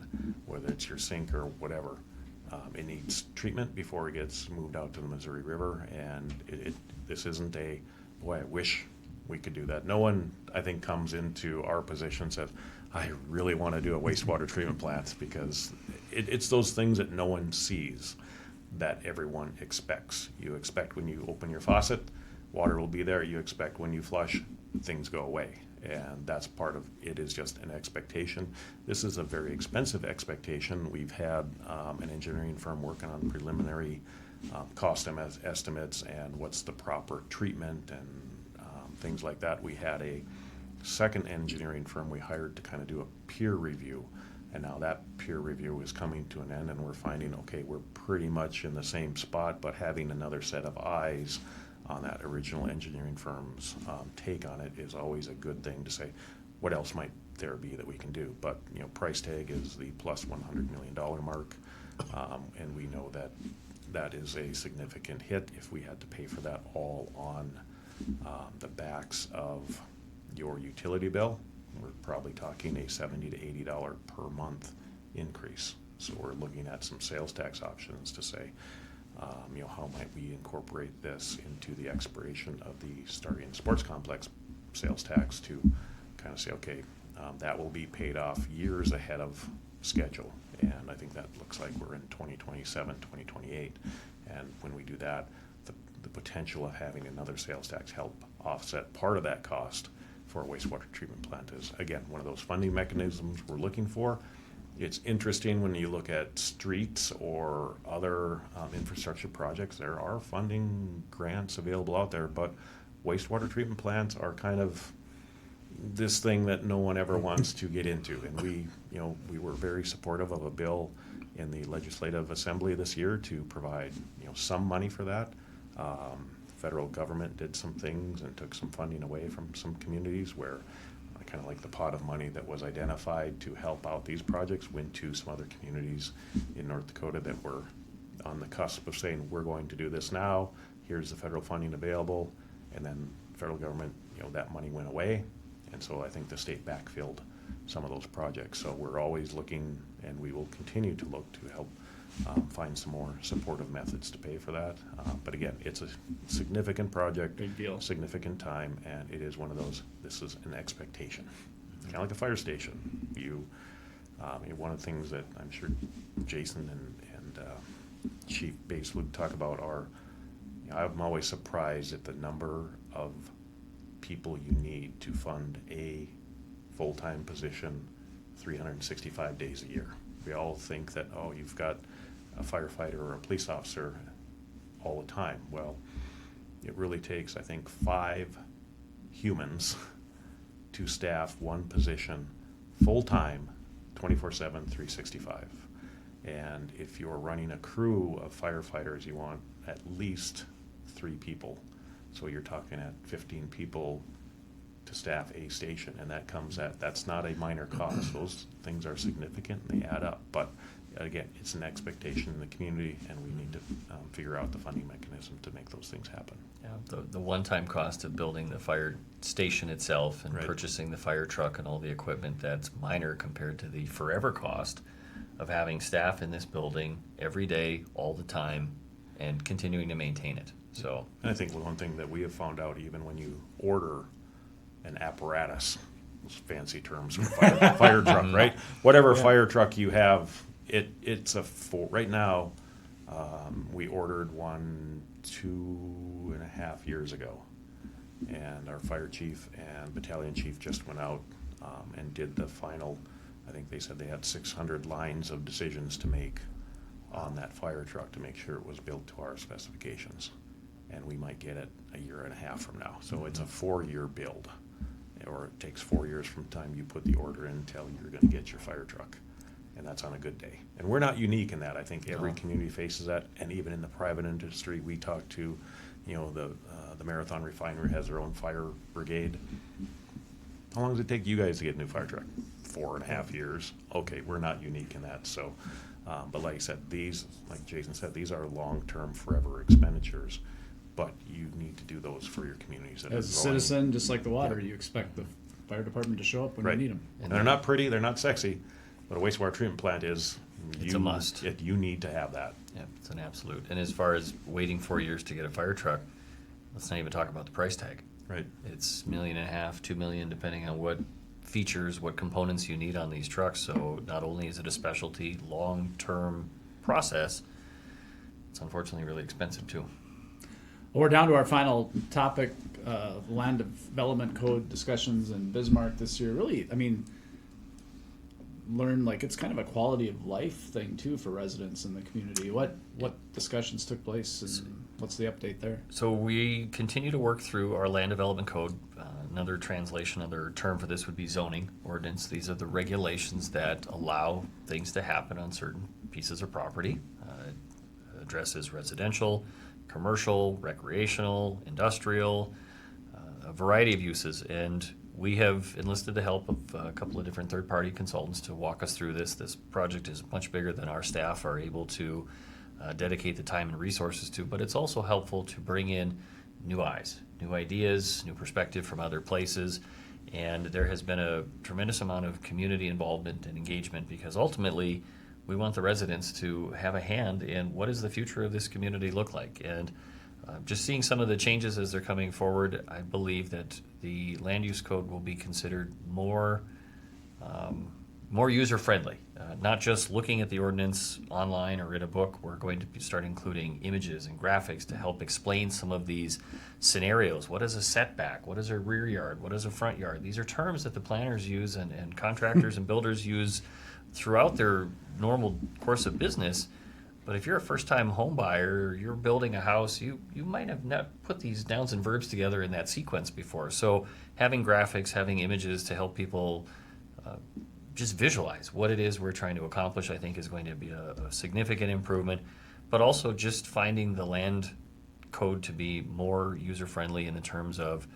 whether it's your sink or whatever, it needs treatment before it gets moved out to the Missouri River. And this isn't a, boy, I wish we could do that. No one, I think, comes into our position and says, I really want to do a wastewater treatment plant, because it's those things that no one sees that everyone expects. You expect when you open your faucet water will be there. You expect when you flush, things go away. And that's part of it, is just an expectation. This is a very expensive expectation. We've had an engineering firm working on preliminary cost estimates and what's the proper treatment and things like that. We had a second engineering firm we hired to kind of do a peer review. And now that peer review is coming to an end, and we're finding, okay, we're pretty much in the same spot, but having another set of eyes on that original engineering firm's take on it is always a good thing to say, what else might there be that we can do? But, price tag is the plus $100 million mark, and we know that that is a significant hit if we had to pay for that all on the backs of your utility bill. We're probably talking a $70 to $80 per month increase. So we're looking at some sales tax options to say, how might we incorporate this into the expiration of the Starting Sports Complex sales tax to kind of say, okay, that will be paid off years ahead of schedule. And I think that looks like we're in 2027, 2028. And when we do that, the potential of having another sales tax help offset part of that cost for a wastewater treatment plant is, again, one of those funding mechanisms we're looking for. It's interesting when you look at streets or other infrastructure projects, there are funding grants available out there, but wastewater treatment plants are kind of this thing that no one ever wants to get into. And we were very supportive of a bill in the Legislative Assembly this year to provide, some money for that. Federal government did some things and took some funding away from some communities where kind of like the pot of money that was identified to help out these projects went to some other communities in North Dakota that were on the cusp of saying, we're going to do this now, here's the federal funding available, and then federal government, that money went away, and so I think the state backfilled some of those projects. So we're always looking, and we will continue to look to help find some more supportive methods to pay for that. But again, it's a significant project, Big deal. significant time, and it is one of those, this is an expectation. Kind of like a fire station. One of the things that I'm sure Jason and Chief Bates would talk about are, I'm always surprised at the number of people you need to fund a full-time position 365 days a year. We all think that, you've got a firefighter or a police officer all the time. Well, it really takes, I think, 5 humans to staff one position full-time, 24/7, 365. And if you're running a crew of firefighters, you want at least 3 people. So you're talking at 15 people to staff a station, and that's not a minor cost. Those things are significant and they add up. But again, it's an expectation in the community, and we need to figure out the funding mechanism to make those things happen. Yeah, the one-time cost of building the fire station itself and Right. purchasing the fire truck and all the equipment, that's minor compared to the forever cost of having staff in this building every day, all the time, and continuing to maintain it. So, And I think one thing that we have found out, even when you order an apparatus, those fancy terms for fire truck, right? Whatever fire truck you have, it's right now, we ordered one 2.5 years ago. And our fire chief and battalion chief just went out and did the final, I think they said they had 600 lines of decisions to make on that fire truck to make sure it was built to our specifications. And we might get it 1.5 years from now. So it's a 4-year build, or it takes 4 years from the time you put the order in until you're going to get your fire truck. And that's on a good day. And we're not unique in that. I think every community faces that. And even in the private industry, we talk to, the Marathon Refinery has their own fire brigade. How long does it take you guys to get a new fire truck? 4.5 years. Okay, we're not unique in that. So, but like I said, like Jason said, these are long-term, forever expenditures. But you need to do those for your communities. That As a citizen, just like the water, you expect the fire department to show up when Right. you need them. And they're not pretty, they're not sexy, but a wastewater treatment plant is. It's a must. You need to have that. yeah, it's an absolute. And as far as waiting 4 years to get a fire truck, let's not even talk about the price tag. Right. It's $1.5 million, $2 million, depending on what features, what components you need on these trucks. So not only is it a specialty, long-term process, it's unfortunately really expensive too. Well, we're down to our final topic, land development code discussions in Bismarck this year. Really, I mean, learn like it's kind of a quality of life thing too for residents in the community. What discussions took place and what's the update there? So we continue to work through our land development code. Another translation, another term for this would be zoning ordinance. These are the regulations that allow things to happen on certain pieces of property. It addresses residential, commercial, recreational, industrial, a variety of uses. And we have enlisted the help of a couple of different third-party consultants to walk us through this. This project is much bigger than our staff are able to dedicate the time and resources to, but it's also helpful to bring in new eyes, new ideas, new perspective from other places. And there has been a tremendous amount of community involvement and engagement because ultimately we want the residents to have a hand in what does the future of this community look like. And just seeing some of the changes as they're coming forward, I believe that the land use code will be considered more user-friendly. Not just looking at the ordinance online or in a book. We're going to start including images and graphics to help explain some of these scenarios. What is a setback? What is a rear yard? What is a front yard? These are terms that the planners use and contractors and builders use throughout their normal course of business. But if you're a first-time home buyer, you're building a house, you might have not put these nouns and verbs together in that sequence before. So having graphics, having images to help people just visualize what it is we're trying to accomplish, I think is going to be a significant improvement. But also just finding the land code to be more user-friendly in the terms of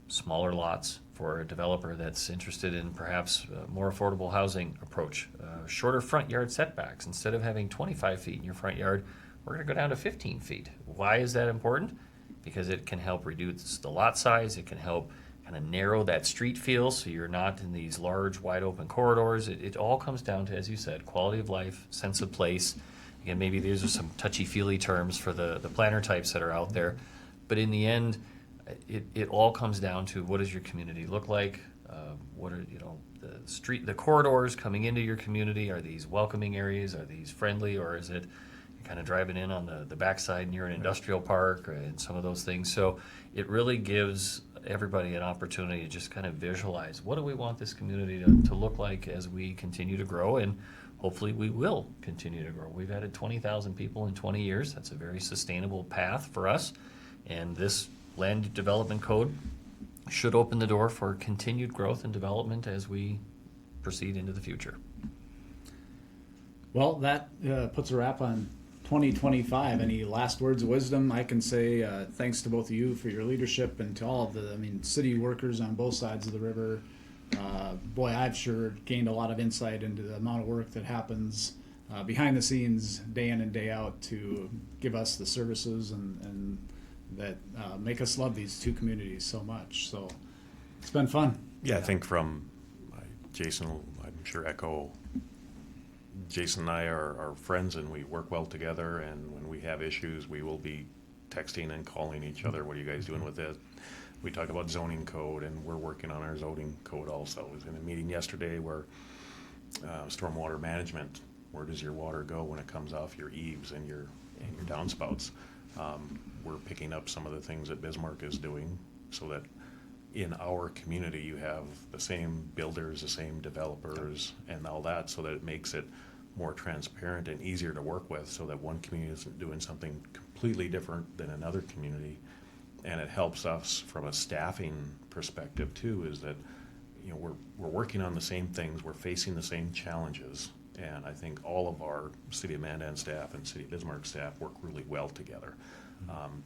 smaller lots for a developer that's interested in perhaps a more affordable housing approach. Shorter front yard setbacks. Instead of having 25 feet in your front yard, we're going to go down to 15 feet. Why is that important? Because it can help reduce the lot size. It can help kind of narrow that street feel so you're not in these large, wide open corridors. It all comes down to, as you said, quality of life, sense of place. Again, maybe these are some touchy-feely terms for the planner types that are out there. But in the end, it all comes down to what does your community look like? What are the corridors coming into your community? Are these welcoming areas? Are these friendly, or is it kind of driving in on the backside near an industrial park and some of those things? So it really gives everybody an opportunity to just kind of visualize what do we want this community to look like as we continue to grow, and hopefully we will continue to grow. We've added 20,000 people in 20 years. That's a very sustainable path for us, and this land development code should open the door for continued growth and development as we proceed into the future. Well, that puts a wrap on 2025. Any last words of wisdom? I can say thanks to both of you for your leadership and to all of the city workers on both sides of the river. Boy, I've sure gained a lot of insight into the amount of work that happens behind the scenes day in and day out to give us the services and that make us love these two communities so much. So it's been fun. Yeah, I think from Jason, I'm sure echo, Jason and I are friends and we work well together, and when we have issues we will be texting and calling each other. What are you guys doing with this? We talk about zoning code, and we're working on our zoning code also. I was in a meeting yesterday where stormwater management, where does your water go when it comes off your eaves and your downspouts? We're picking up some of the things that Bismarck is doing so that in our community you have the same builders, the same developers, and all that, so that it makes it more transparent and easier to work with, so that one community isn't doing something completely different than another community. And it helps us from a staffing perspective too, is that we're working on the same things, we're facing the same challenges, and I think all of our City of Mandan staff and City of Bismarck staff work really well together.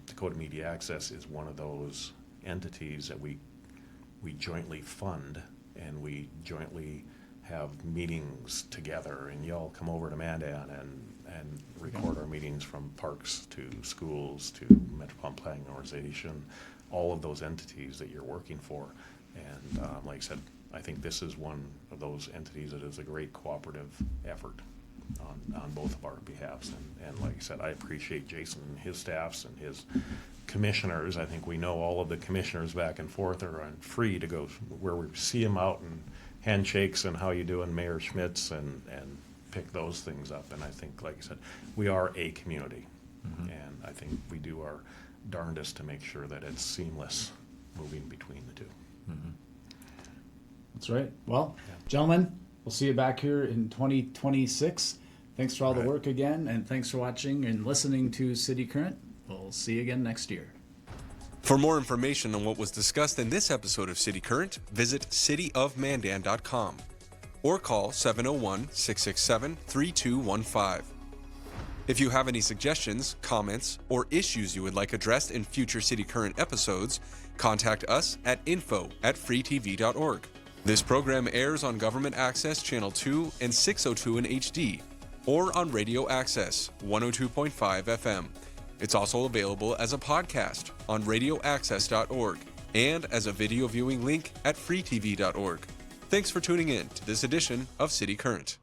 Dakota Media Access is one of those entities that we jointly fund, and we jointly have meetings together, and y'all come over to Mandan and record our meetings, from parks to schools to Metropolitan Planning Organization, all of those entities that you're working for. And like I said, I think this is one of those entities that is a great cooperative effort on both of our behalfs. And like I said, I appreciate Jason and his staffs and his commissioners. I think we know all of the commissioners back and forth are free to go where we see them out and handshakes and how you doing, Mayor Schmitz, and pick those things up. And I think, like I said, we are a community, And I think we do our darndest to make sure that it's seamless moving between the two. That's right. Well, gentlemen, we'll see you back here in 2026. Thanks for all the Right. work again, and thanks for watching and listening to City Current. We'll see you again next year. For more information on what was discussed in this episode of City Current, visit cityofmandan.com or call 701-667-3215. If you have any suggestions, comments, or issues you would like addressed in future City Current episodes, contact us at info@freetv.org. This program airs on Government Access Channel 2 and 602 in HD, or on Radio Access 102.5 FM. It's also available as a podcast on radioaccess.org and as a video viewing link at freetv.org. Thanks for tuning in to this edition of City Current.